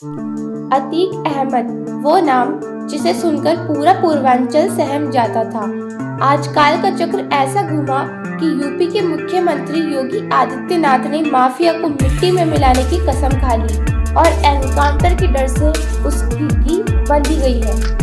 अतीक अहमद वो नाम जिसे सुनकर पूरा पूर्वांचल सहम जाता था। आज काल का चक्र ऐसा घूमा कि यूपी के मुख्यमंत्री योगी आदित्यनाथ ने माफिया को मिट्टी में मिलाने की कसम खा ली और एनकाउंटर के डर से उसकी बंधी गई है।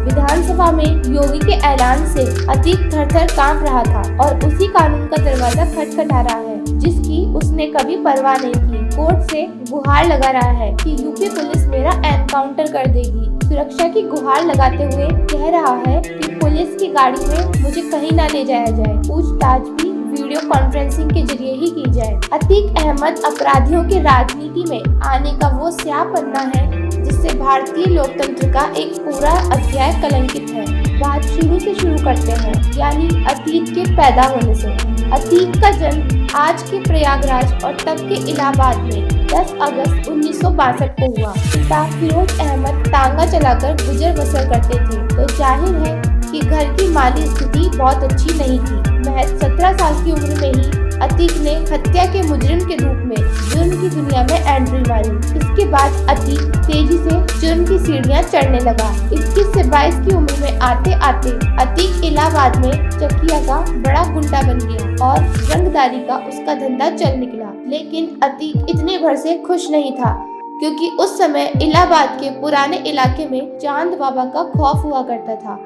विधानसभा में योगी के ऐलान से अतीक थर-थर कांप रहा था और उसी कानून का दरवाजा खटखटा रहा है जिसकी उसने कभी परवाह नहीं की। कोर्ट से गुहार लगा रहा है कि यूपी पुलिस मेरा एनकाउंटर कर देगी। सुरक्षा की गुहार लगाते हुए कह रहा है कि पुलिस की गाड़ी में मुझे कहीं न ले जाया जाए, पूछताछ भी वीडियो कॉन्फ्रेंसिंग के जरिए ही की जाए। अतीक अहमद अपराधियों की राजनीति में आने का वो स्याह पन्ना है जिससे भारतीय लोकतंत्र का एक पूरा अध्याय कलंकित है। बात शुरू से शुरू करते हैं, यानी अतीक के पैदा होने से। अतीक का जन्म आज के प्रयागराज और तब के इलाहाबाद में 10 अगस्त 1962 को हुआ। पिता फिरोज अहमद तांगा चलाकर गुजर बसर करते थे, तो जाहिर है कि घर की माली स्थिति बहुत अच्छी नहीं थी। महज 17 साल की उम्र में ही अतीक ने हत्या के मुजरिम के रूप में जुर्म की दुनिया में एंट्री मारी। इसके बाद अतीक तेजी से जुर्म की सीढ़ियां चढ़ने लगा। 21 से 22 की उम्र में आते आते अतीक इलाहाबाद में चकिया का बड़ा गुंडा बन गया और रंगदारी का उसका धंधा चल निकला। लेकिन अतीक इतने भर से खुश नहीं था, क्योंकि उस समय इलाहाबाद के पुराने इलाके में चांद बाबा का खौफ हुआ करता था।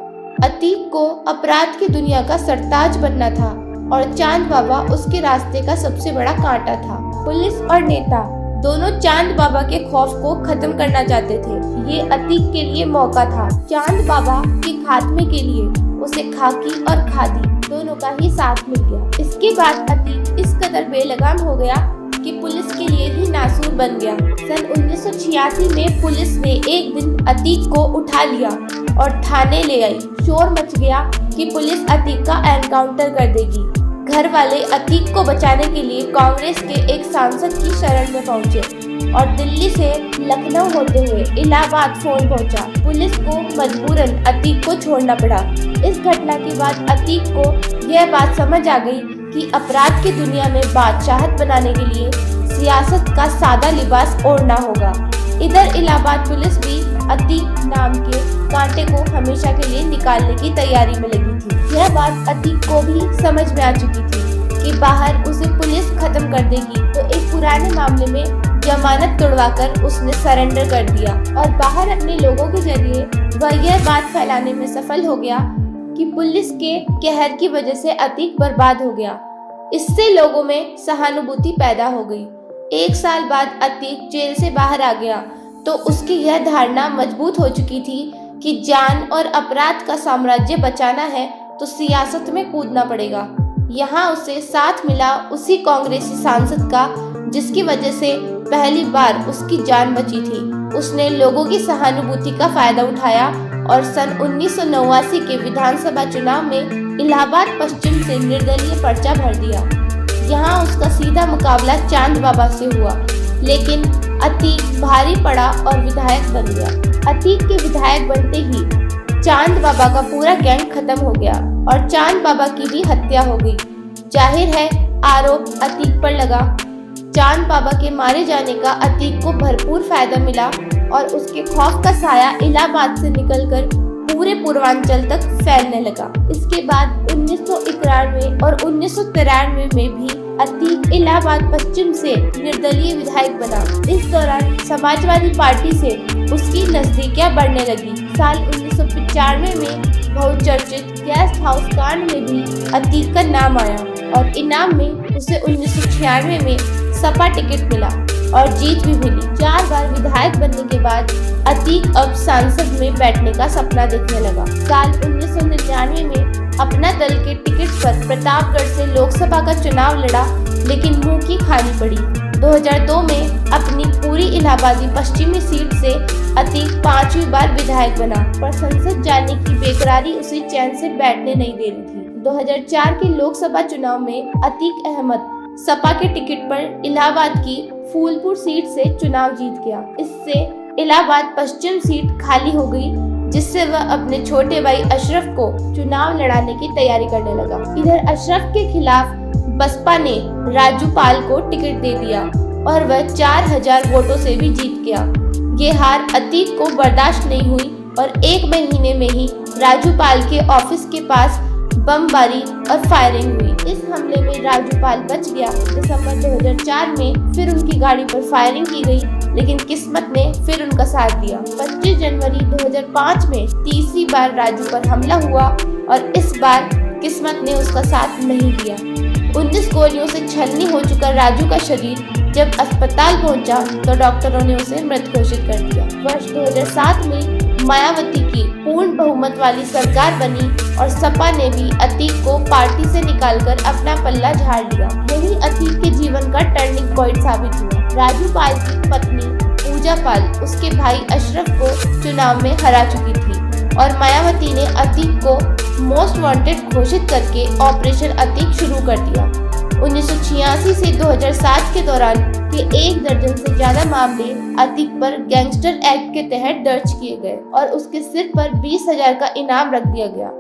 अतीक को अपराध की दुनिया का सरताज बनना था और चांद बाबा उसके रास्ते का सबसे बड़ा कांटा था। पुलिस और नेता दोनों चांद बाबा के खौफ को खत्म करना चाहते थे। ये अतीक के लिए मौका था। चांद बाबा के खात्मे के लिए उसे खाकी और खादी दोनों का ही साथ मिल गया। इसके बाद अतीक इस कदर बेलगाम हो गया कि पुलिस के लिए ही नासूर बन गया। सन 1986 में पुलिस ने एक दिन अतीक को उठा लिया और थाने ले आई। शोर मच गया कि पुलिस अतीक का एनकाउंटर कर देगी। घर वाले अतीक को बचाने के लिए कांग्रेस के एक सांसद की शरण में पहुंचे और दिल्ली से लखनऊ होते हुए इलाहाबाद फोन पहुंचा। पुलिस को मजबूरन अतीक को छोड़ना पड़ा। इस घटना के बाद अतीक को यह बात समझ आ गई कि अपराध की दुनिया में बादशाहत बनाने के लिए सियासत का सादा लिबास ओढ़ना होगा। इधर इलाहाबाद पुलिस भी अतीक नाम के कांटे को हमेशा के लिए निकालने की तैयारी में लगी थी। यह बात अतीक को भी समझ में आ चुकी थी कि बाहर उसे पुलिस खत्म कर देगी, तो एक पुराने मामले में जमानत तोड़वाकर उसने सरेंडर कर दिया और बाहर अपने लोगों के जरिए वह यह बात फैलाने में सफल हो गया कि पुलिस के कहर की वजह से अतीक बर्बाद हो गया। इससे लोगों में सहानुभूति पैदा हो गई। 1 साल बाद अतीक जेल से बाहर आ गया तो उसकी यह धारणा मजबूत हो चुकी थी कि जान और अपराध का साम्राज्य बचाना है तो सियासत में कूदना पड़ेगा। यहाँ उसे साथ मिला उसी कांग्रेसी सांसद का जिसकी वजह से पहली बार उसकी जान बची थी। उसने लोगों की सहानुभूति का फायदा उठाया और सन 1989 के विधानसभा चुनाव में इलाहाबाद पश्चिम से निर्दलीय पर्चा भर दिया। यहाँ उसका सीधा मुकाबला चांद बाबा से हुआ, लेकिन अतीक भारी पड़ा और विधायक बन गया। अतीक के विधायक बनते ही चांद बाबा का पूरा गैंग खत्म हो गया और चांद बाबा की भी हत्या हो गई। जाहिर है आरोप अतीक पर लगा। चांद बाबा के मारे जाने का अतीक को भरपूर फायदा मिला और उसके खौफ का साया इलाहाबाद से निकलकर पूरे पूर्वांचल तक फैलने लगा। इसके बाद 1991 और 1993 में भी अतीक इलाहाबाद पश्चिम से निर्दलीय विधायक बना। इस दौरान समाजवादी पार्टी से उसकी नजदीकियां बढ़ने लगी। साल 1995 में बहुचर्चित गेस्ट हाउस कांड में भी अतीक का नाम आया और इनाम में उसे 1996 में सपा टिकट मिला और जीत भी मिली। 4 बार विधायक बनने के बाद अतीक अब सांसद में बैठने का सपना देखने लगा। साल 1999 में अपना दल के टिकट पर प्रतापगढ़ से लोकसभा का चुनाव लड़ा, लेकिन मुंह की खानी पड़ी। 2002 में अपनी पूरी इलाहाबादी पश्चिमी सीट से अतीक 5वीं बार विधायक बना, पर संसद जाने की बेकरारी उसे चैन से बैठने नहीं दे रही थी। 2004 के लोकसभा चुनाव में अतीक अहमद सपा के टिकट पर इलाहाबाद की फूलपुर सीट से चुनाव जीत गया। इससे इलाहाबाद पश्चिम सीट खाली हो गई, जिससे वह अपने छोटे भाई अशरफ को चुनाव लड़ाने की तैयारी करने लगा। इधर अशरफ के खिलाफ बसपा ने राजू पाल को टिकट दे दिया और वह 4000 वोटों से भी जीत गया। ये हार अतीक को बर्दाश्त नहीं हुई और 1 महीने में ही राजूपाल के ऑफिस के पास बमबारी और फायरिंग हुई। इस हमले में राजूपाल बच गया। दिसंबर 2004 में फिर उनकी गाड़ी पर फायरिंग की गई, लेकिन किस्मत ने फिर उनका साथ दिया। 25 जनवरी 2005 में तीसरी बार राजू पर हमला हुआ और इस बार किस्मत ने उसका साथ नहीं दिया। 19 गोलियों से छलनी हो चुका राजू का शरीर जब अस्पताल पहुंचा तो डॉक्टरों ने उसे मृत घोषित कर दिया। वर्ष 2007 में मायावती की पूर्ण बहुमत वाली सरकार बनी और सपा ने भी अतीक को पार्टी से निकालकर अपना पल्ला झाड़ लिया। यही अतीक के जीवन का टर्निंग पॉइंट साबित हुआ। राजूपाल की पत्नी पूजा पाल उसके भाई अशरफ को चुनाव में हरा चुकी थी और मायावती ने अतीक को मोस्ट वांटेड घोषित करके ऑपरेशन अतीक शुरू कर दिया। 1986 से 2007 के दौरान के 1 दर्जन से ज्यादा मामले अतीक पर गैंगस्टर एक्ट के तहत दर्ज किए गए और उसके सिर पर 20,000 का इनाम रख दिया गया।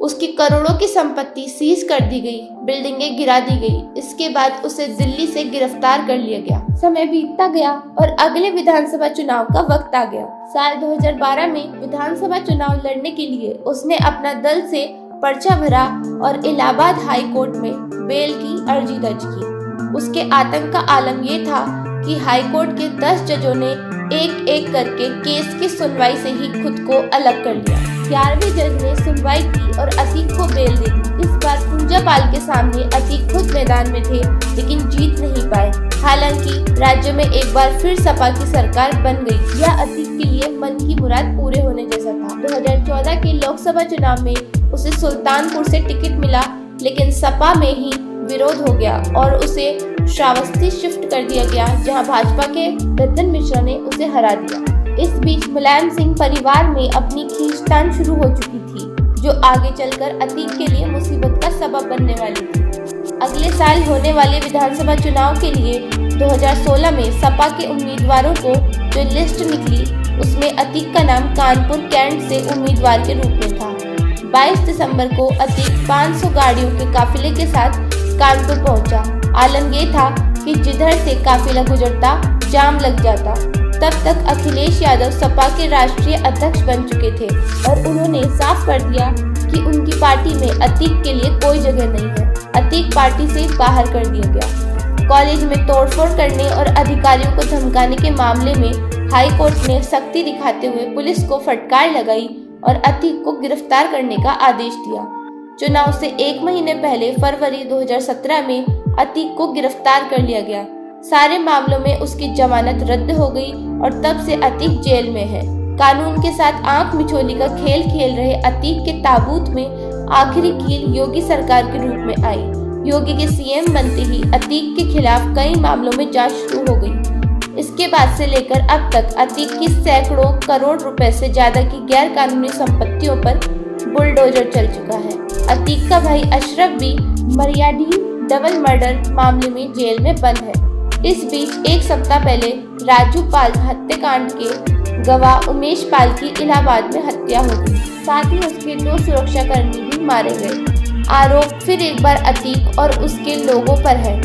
उसकी करोड़ों की संपत्ति सीज कर दी गई, बिल्डिंगें गिरा दी गई। इसके बाद उसे दिल्ली से गिरफ्तार कर लिया गया। समय बीतता गया और अगले विधानसभा चुनाव का वक्त आ गया। साल 2012 में विधानसभा चुनाव लड़ने के लिए उसने अपना दल से पर्चा भरा और इलाहाबाद हाई कोर्ट में बेल की अर्जी दर्ज की। उसके आतंक का आलम ये था कि हाई कोर्ट के 10 जजों ने एक एक करके केस की सुनवाई से ही खुद को अलग कर लिया। 11वें जज ने सुनवाई की और अतीक को बेल दे दी। इस बार पूजा पाल के सामने अतीक खुद मैदान में थे, लेकिन जीत नहीं पाए। हालांकि राज्य में एक बार फिर सपा की सरकार बन गई। यह अतीक के लिए मन की मुराद पूरे होने जैसा था। 2014 के लोकसभा चुनाव में उसे सुल्तानपुर से टिकट मिला, लेकिन सपा में ही विरोध हो गया और उसे श्रावस्ती शिफ्ट कर दिया गया, जहां भाजपा के रतन मिश्रा ने उसे हरा दिया। इस बीच मुलायम सिंह परिवार में अपनी खींचतान शुरू हो चुकी थी, जो आगे चलकर अतीक के लिए मुसीबत का सबब बनने वाली थी। अगले साल होने वाले विधानसभा चुनाव के लिए 2016 में सपा के उम्मीदवारों को जो लिस्ट निकली, उसमें अतीक का नाम कानपुर कैंट से उम्मीदवार के रूप में था। 22 दिसंबर को अतीक 500 गाड़ियों के काफिले के साथ कानपुर पहुंचा। आलम ये था कि जिधर से काफिला गुजरता जाम लग जाता। तब तक अखिलेश यादव सपा के राष्ट्रीय अध्यक्ष बन चुके थे और उन्होंने साफ कर दिया कि उनकी पार्टी में अतीक के लिए कोई जगह नहीं है। अतीक पार्टी से बाहर कर दिया गया। कॉलेज में तोड़फोड़ करने और अधिकारियों को धमकाने के मामले में हाई कोर्ट ने सख्ती दिखाते हुए पुलिस को फटकार लगाई और अतीक को गिरफ्तार करने का आदेश दिया। चुनाव से 1 महीने पहले फरवरी 2017 में अतीक को गिरफ्तार कर लिया गया। सारे मामलों में उसकी जमानत रद्द हो गई और तब से अतीक जेल में है। कानून के साथ आंख मिचोली का खेल खेल रहे अतीक के ताबूत में आखिरी कील योगी सरकार के रूप में आई। योगी के सीएम बनते ही अतीक के खिलाफ कई मामलों में जांच शुरू हो गई। इसके बाद से लेकर अब तक अतीक की सैकड़ों करोड़ रुपए से ज्यादा की गैर कानूनी संपत्तियों पर बुलडोजर चल चुका है। अतीक का भाई अशरफ भी मरियाडीह डबल मर्डर मामले में जेल में बंद है। इस बीच एक सप्ताह पहले राजूपाल हत्याकांड के गवाह उमेश पाल की इलाहाबाद में हत्या हो गई। साथ ही उसके 2 सुरक्षाकर्मी भी मारे गए। आरोप फिर एक बार अतीक और उसके लोगों पर है।